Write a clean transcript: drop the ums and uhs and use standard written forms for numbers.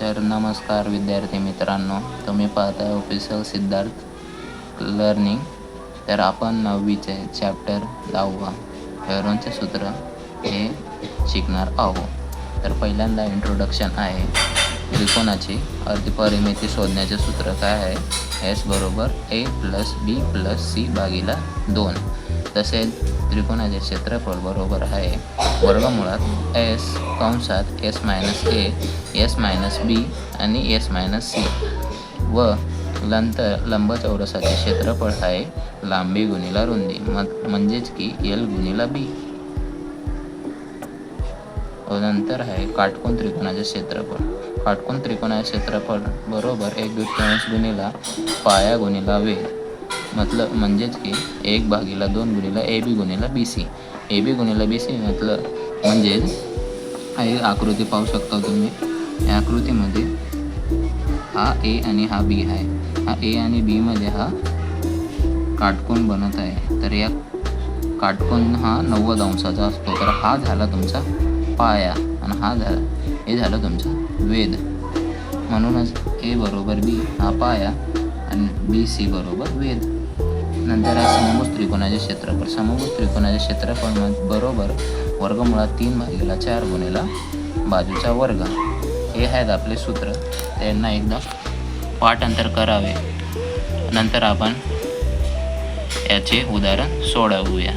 तर नमस्कार विद्यार्थी मित्रांनो, तुम्ही पाहताय ऑफिशियल सिद्धार्थ लर्निंग. तर आपण 9वीचे चॅप्टर 10वा हेरोनचे सूत्र हे शिकणार आहोत. तर पहिल्यांदा इंट्रोडक्शन आहे. त्रिकोणाची अर्धपरिमिती शोधण्याचे सूत्र काय आहे? S बरोबर A + B + C भागिले 2. तसेच त्रिकोणाचे क्षेत्रफळ बरोबर आहे वर्गमुळात S कंसात S - A, S - B आणि S - C व लंबचौरसाचे क्षेत्रफळ आहे लांबी गुणिले रुंदी म्हणजेच की L गुणिले B. नंतर आहे काटकोन त्रिकोणाचे क्षेत्रफळ. काटकोन त्रिकोणाचे क्षेत्रफळ बरोबर 1/2 गुणिले पाया गुणिले वेध म्हणजेच की 1/2 गुणिले AB गुणिले BC. AB गुणिले BC म्हणजेच ही आकृती पाहू शकता तुम्ही. या आकृतीमध्ये हा A आणि हा B आहे. हा A आणि B मध्ये हा काटकोन बनत आहे. तर या काटकोन हा 90 अंशाचा असतो. तर हा झाला तुमचा पाया आणि हे झालं तुमचा वेध. म्हणूनच A बरोबर B हा पाया आणि BC बरोबर वेध. नंतर आहे समभुज त्रिकोणाचे क्षेत्रफळ. समभुज त्रिकोणाचे क्षेत्रफळ बरोबर वर्गमुळात 3/4 गुणिले बाजूचा वर्ग. हे आहेत आपले सूत्र. त्यांना एकदा पाठांतर करावे. नंतर आपण याचे उदाहरण सोडवूया.